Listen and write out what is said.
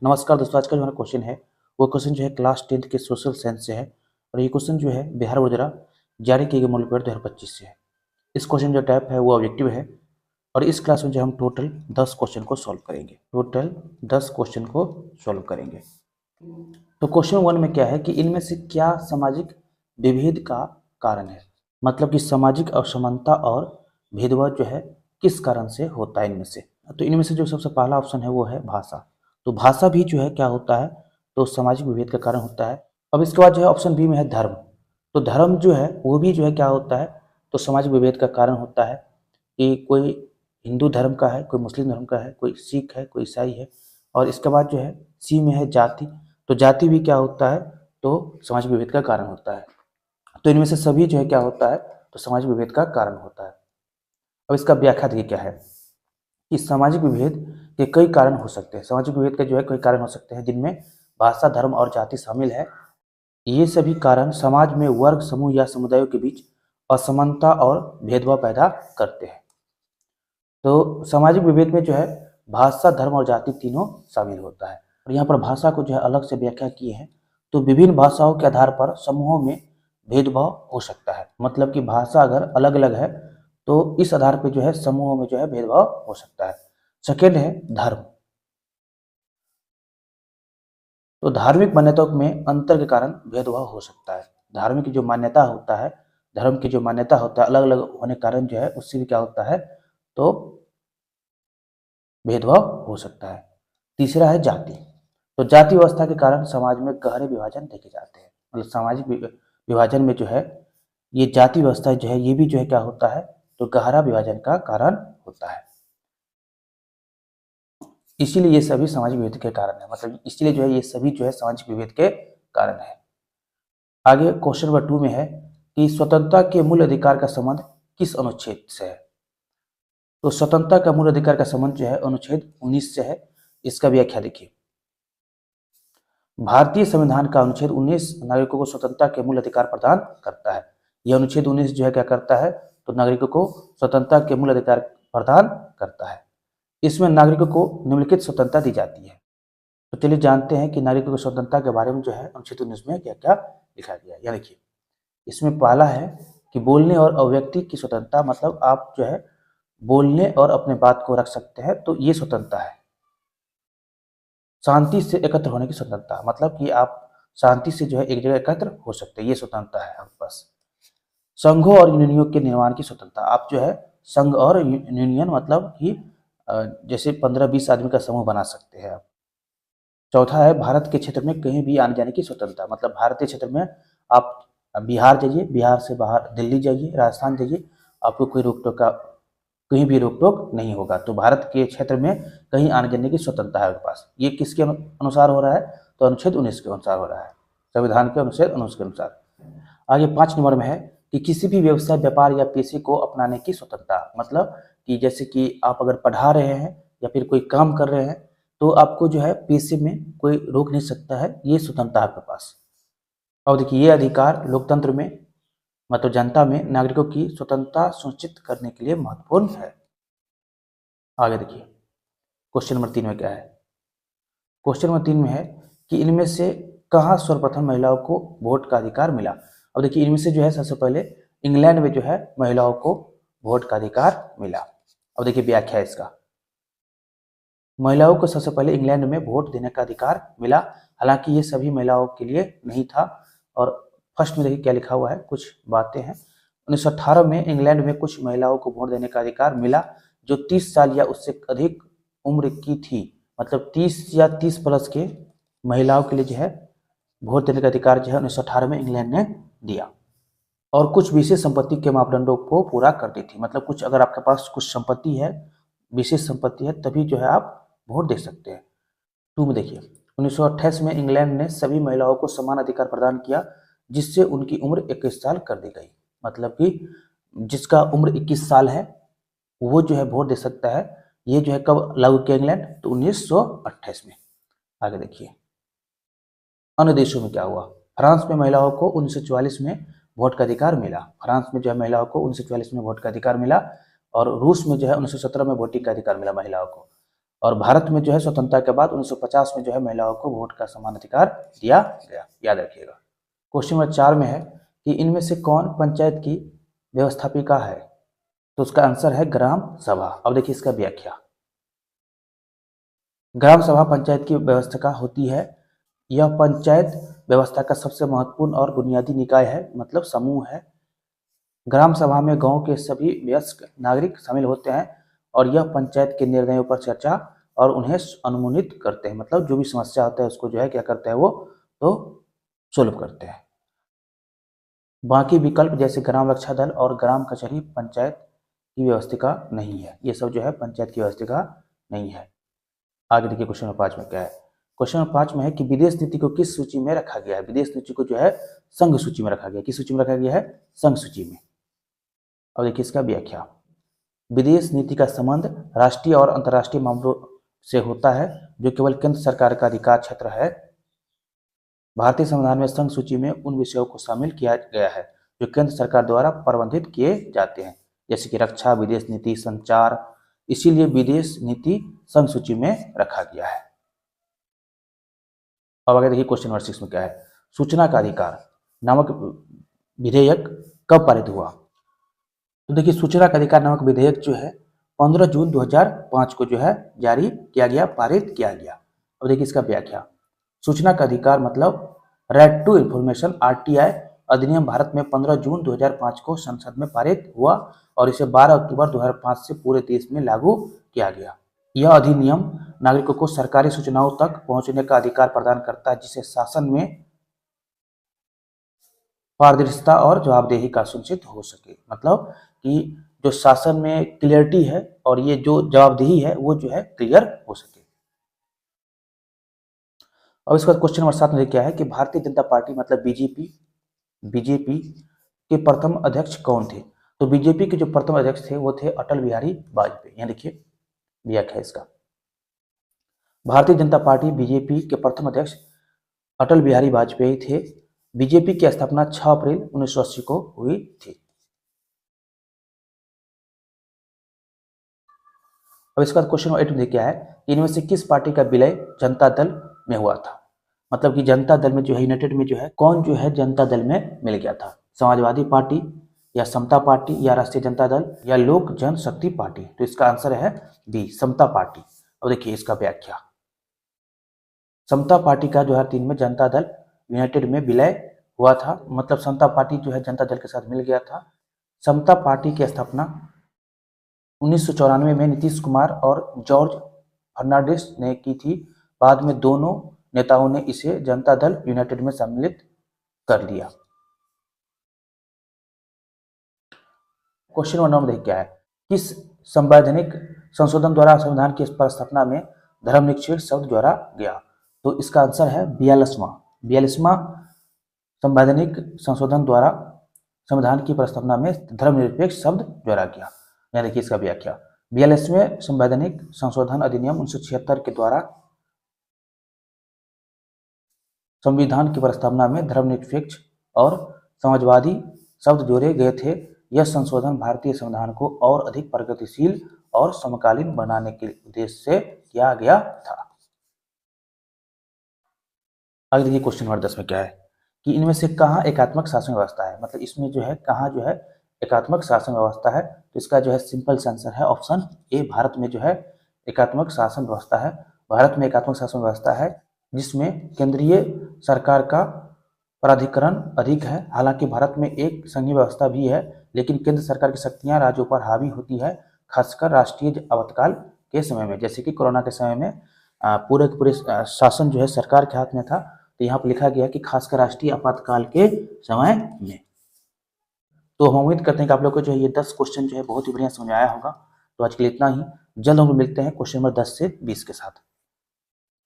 नमस्कार दोस्तों, आज का जो हमारा क्वेश्चन है वो क्वेश्चन जो है क्लास 10th के सोशल साइंस से है। और ये क्वेश्चन जो है बिहार बोर्ड द्वारा जारी किए गए मॉडल पेपर 2025 से है। इस क्वेश्चन जो टाइप है वो ऑब्जेक्टिव है और इस क्लास में जो हम टोटल 10 क्वेश्चन को सॉल्व करेंगे। तो क्वेश्चन 1 में क्या है कि इनमें से क्या सामाजिक विभेद का कारण है, मतलब कि सामाजिक असमानता और भेदभाव जो है किस कारण से होता है इनमें से। तो इनमें से जो सबसे पहला ऑप्शन है वो है भाषा। तो भाषा भी जो है क्या होता है, तो सामाजिक विभेद का कारण होता है। अब इसके बाद जो है ऑप्शन बी में है धर्म। तो धर्म जो है वो भी जो है क्या होता है, तो सामाजिक विभेद का कारण होता है कि कोई हिंदू धर्म का है, कोई मुस्लिम धर्म का है, कोई सिख है, कोई ईसाई है। और इसके बाद जो है सी में है जाति। तो जाति भी क्या होता है, तो सामाजिक विभेद का कारण होता है। तो इनमें से सभी जो है क्या होता है, तो सामाजिक विभेद का कारण होता है। अब इसका व्याख्या देखिए क्या है कि सामाजिक विभेद के कई कारण हो सकते हैं। सामाजिक विभेद के जो है कई कारण हो सकते हैं जिनमें भाषा, धर्म और जाति शामिल है। ये सभी कारण समाज में वर्ग, समूह या समुदायों के बीच असमानता और भेदभाव पैदा करते हैं। तो सामाजिक विभेद में जो है भाषा, धर्म और जाति तीनों शामिल होता है। और यहाँ पर भाषा को जो है अलग से व्याख्या की है। तो विभिन्न भाषाओं के आधार पर समूहों में भेदभाव हो सकता है, मतलब कि भाषा अगर अलग अलग है तो इस आधार पर जो है समूहों में जो है भेदभाव हो सकता है। सेकेंड है धर्म। तो धार्मिक मान्यताओं में अंतर के कारण भेदभाव हो सकता है। धार्मिक की जो मान्यता होता है, धर्म की जो मान्यता होता है अलग अलग होने के कारण जो है उससे भी क्या होता है, तो भेदभाव हो सकता है। तीसरा है जाति। तो जाति व्यवस्था के कारण समाज में गहरे विभाजन देखे जाते हैं। मतलब सामाजिक विभाजन में जो है ये जाति व्यवस्था जो है ये भी जो है क्या होता है, तो गहरा विभाजन का कारण होता है। इसीलिए ये सभी सामाजिक विभेद के कारण है, मतलब इसीलिए जो है ये सभी जो है सामाजिक विभेद के कारण है। आगे क्वेश्चन नंबर 2 में है कि स्वतंत्रता के मूल अधिकार का संबंध किस अनुच्छेद से है। तो स्वतंत्रता का मूल अधिकार का संबंध जो है अनुच्छेद 19 से है। इसका व्याख्या देखिए। भारतीय संविधान का अनुच्छेद 19 नागरिकों को स्वतंत्रता के मूल अधिकार प्रदान करता है। यह अनुच्छेद 19 जो है क्या करता है, तो नागरिकों को स्वतंत्रता के मूल अधिकार प्रदान करता है। इसमें नागरिकों को निम्नलिखित स्वतंत्रता दी जाती है। तो चलिए जानते हैं कि नागरिकों की स्वतंत्रता के बारे में जो है अनुच्छेद 19 में क्या क्या लिखा गया है। देखिए इसमें पहला है कि बोलने और अभिव्यक्ति की स्वतंत्रता, मतलब आप जो है बोलने और अपने बात को रख सकते हैं, तो ये स्वतंत्रता है। शांति से एकत्र होने की स्वतंत्रता, मतलब कि आप शांति से जो है एक जगह एकत्र हो सकते हैं, ये स्वतंत्रता है आपके पास। संघों और यूनियनों के निर्माण की स्वतंत्रता, आप जो है संघ और यूनियन मतलब कि जैसे 15-20 आदमी का समूह बना सकते हैं आप। चौथा है भारत के क्षेत्र में कहीं भी आने जाने की स्वतंत्रता, मतलब भारतीय क्षेत्र में आप बिहार जाइए, बिहार से बाहर दिल्ली जाइए, राजस्थान जाइए, आपको कोई रोक टोक का कहीं भी रोक टोक नहीं होगा। तो भारत के क्षेत्र में कहीं आने जाने की स्वतंत्रता है आपके पास। ये किसके अनुसार हो रहा है, तो अनुच्छेद 19 के अनुसार हो रहा है, संविधान के अनुच्छेद 19 के अनुसार। आगे 5 नंबर में है कि किसी भी व्यवसाय, व्यापार या पेशे को अपनाने की स्वतंत्रता, मतलब कि जैसे कि आप अगर पढ़ा रहे हैं या फिर कोई काम कर रहे हैं तो आपको जो है पेशे में कोई रोक नहीं सकता है, ये स्वतंत्रता है आपके पास। और देखिए ये अधिकार लोकतंत्र में, मतलब जनता में नागरिकों की स्वतंत्रता सुनिश्चित करने के लिए महत्वपूर्ण है। आगे देखिए क्वेश्चन नंबर 3 में क्या है। क्वेश्चन नंबर 3 में है कि इनमें से कहाँ सर्वप्रथम महिलाओं को वोट का अधिकार मिला। अब देखिए इनमें से जो है सबसे पहले इंग्लैंड में जो है महिलाओं को वोट का अधिकार मिला। अब देखिए व्याख्या है इसका। महिलाओं को सबसे पहले इंग्लैंड में वोट देने का अधिकार मिला, हालांकि ये सभी महिलाओं के लिए नहीं था। और फर्स्ट में देखिए क्या लिखा हुआ है, कुछ बातें हैं। 1918 में इंग्लैंड में कुछ महिलाओं को वोट देने का अधिकार मिला जो 30 साल या उससे अधिक उम्र की थी, मतलब 30 या 30 प्लस के महिलाओं के लिए जो है वोट देने का अधिकार जो है 1918 में इंग्लैंड ने दिया। और कुछ विशेष संपत्ति के मापदंडों को पूरा करती थी, मतलब कुछ अगर आपके पास कुछ संपत्ति है, विशेष संपत्ति है, तभी जो है आप वोट दे सकते हैं। 2 में देखिए 1928 में इंग्लैंड ने सभी महिलाओं को समान अधिकार प्रदान किया जिससे उनकी उम्र 21 साल कर दी गई, मतलब कि जिसका उम्र 21 साल है वो जो है वोट दे सकता है। ये जो है कब लागू किया इंग्लैंड, तो 1928 में। आगे देखिए अन्य देशों में क्या हुआ। फ्रांस में महिलाओं को 1944 में वोट का अधिकार मिला। फ्रांस में जो है महिलाओं को 1944 में वोट का अधिकार मिला। और रूस में जो है 1917 में वोटिंग का अधिकार मिला महिलाओं को। और भारत में जो है स्वतंत्रता के बाद 1950 में जो है महिलाओं को वोट का समान अधिकार दिया गया, याद रखिएगा। क्वेश्चन नंबर 4 में है कि इनमें से कौन पंचायत की व्यवस्थापिका है? तो उसका आंसर है ग्राम सभा। अब देखिए इसका व्याख्या। ग्राम सभा पंचायत की व्यवस्था होती है। यह पंचायत व्यवस्था का सबसे महत्वपूर्ण और बुनियादी निकाय है, मतलब समूह है। ग्राम सभा में गांव के सभी वयस्क नागरिक शामिल होते हैं और यह पंचायत के निर्णयों पर चर्चा और उन्हें अनुमोदित करते हैं, मतलब जो भी समस्या होता है उसको जो है क्या करते हैं वो तो सोल्व करते हैं। बाकी विकल्प जैसे ग्राम रक्षा दल और ग्राम कचहरी पंचायत की व्यवस्थिका नहीं है। ये सब जो है पंचायत की व्यवस्थिका नहीं है। आगे देखिए क्वेश्चन नंबर 5 में क्या है। क्वेश्चन नंबर 5 में है कि विदेश नीति को किस सूची में रखा गया है? विदेश नीति को जो है संघ सूची में रखा गया। किस सूची में रखा गया है? संघ सूची में। अब देखिए इसका व्याख्या। विदेश नीति का संबंध राष्ट्रीय और अंतर्राष्ट्रीय मामलों से होता है, जो केवल केंद्र सरकार का अधिकार क्षेत्र है। भारतीय संविधान में संघ सूची में उन विषयों को शामिल किया गया है जो केंद्र सरकार द्वारा प्रबंधित किए जाते हैं, जैसे कि रक्षा, विदेश नीति, संचार। इसीलिए विदेश नीति संघ सूची में रखा गया है। अब आगे देखिए क्वेश्चन नंबर 6 में क्या है। सूचना का अधिकार नामक विधेयक कब पारित हुआ? तो देखिए सूचना का अधिकार नामक विधेयक जो है 15 जून 2005 को जो है जारी किया गया, पारित किया गया। अब देखिए इसका व्याख्या। सूचना का अधिकार मतलब राइट टू इंफॉर्मेशन आरटीआई अधिनियम भारत में 15 जून 2005 को संसद में पारित हुआ और इसे 12 अक्टूबर 2005 से पूरे देश में लागू किया गया। यह अधिनियम नागरिकों को सरकारी सूचनाओं तक पहुंचने का अधिकार प्रदान करता है, जिससे शासन में पारदर्शिता और जवाबदेही का सुनिश्चित हो सके। मतलब कि जो शासन में क्लियरिटी है और ये जो जवाबदेही है वो जो है क्लियर हो सके। अब इसके बाद क्वेश्चन नंबर 7 में क्या है कि भारतीय जनता पार्टी मतलब बीजेपी के प्रथम अध्यक्ष कौन थे? तो बीजेपी के जो प्रथम अध्यक्ष थे वो थे अटल बिहारी वाजपेयी। यहाँ देखिए व्याख्या इसका। भारतीय जनता पार्टी बीजेपी के प्रथम अध्यक्ष अटल बिहारी वाजपेयी थे। बीजेपी की स्थापना 6 अप्रैल 1980 को हुई थी। अब इसके बाद क्वेश्चन नंबर 8 में क्या है, इनमें से किस पार्टी का विलय जनता दल में हुआ था? मतलब कि जनता दल में जो है यूनाइटेड में जो है कौन जो है जनता दल में मिल गया था? समाजवादी पार्टी या समता पार्टी या राष्ट्रीय जनता दल या लोक जनशक्ति पार्टी? तो इसका आंसर है बी, समता पार्टी। अब देखिए इसका व्याख्या। समता पार्टी का 2003 में जनता दल यूनाइटेड में विलय हुआ था, मतलब समता पार्टी जो है जनता दल के साथ मिल गया था। समता पार्टी की स्थापना 1994 में नीतीश कुमार और जॉर्ज फर्नांडिस ने की थी। बाद में दोनों नेताओं ने इसे जनता दल यूनाइटेड में सम्मिलित कर लिया। क्वेश्चन नंबर 9 में क्या है, किस संवैधानिक संशोधन द्वारा संविधान की स्थापना में धर्मनिरपेक्ष शब्द जोड़ा गया? तो इसका आंसर है 42वां संवैधानिक संशोधन द्वारा संविधान की प्रस्तावना में धर्मनिरपेक्ष शब्द जोड़ा गया। यहाँ देखिए इसका व्याख्या। 42वें संवैधानिक संशोधन अधिनियम 1976 के द्वारा संविधान की प्रस्तावना में धर्मनिरपेक्ष और समाजवादी शब्द जोड़े गए थे। यह संशोधन भारतीय संविधान को और अधिक प्रगतिशील और समकालीन बनाने के उद्देश्य से किया गया था। आगे देखिए क्वेश्चन नंबर 10 में क्या है कि इनमें से कहाँ एकात्मक शासन व्यवस्था है? मतलब इसमें जो है कहाँ जो है एकात्मक शासन व्यवस्था है? तो इसका जो है सिंपल आंसर है ऑप्शन ए, भारत में जो है एकात्मक शासन व्यवस्था है। भारत में एकात्मक शासन व्यवस्था है जिसमें केंद्रीय सरकार का प्राधिकरण अधिक है। हालांकि भारत में एक संघीय व्यवस्था भी है, लेकिन केंद्र सरकार की शक्तियां राज्यों पर हावी होती है, खासकर राष्ट्रीय आपातकाल के समय में। जैसे कि कोरोना के समय में पूरे के पूरे शासन जो है सरकार के हाथ में था, तो यहाँ पर लिखा गया कि खासकर राष्ट्रीय आपातकाल के समय में। तो हम उम्मीद करते हैं कि आप लोग को जो है ये 10 क्वेश्चन जो है बहुत ही बढ़िया समझ आया होगा। तो आज के लिए इतना ही। जल्द हम मिलते हैं क्वेश्चन नंबर 10 से 20 के साथ।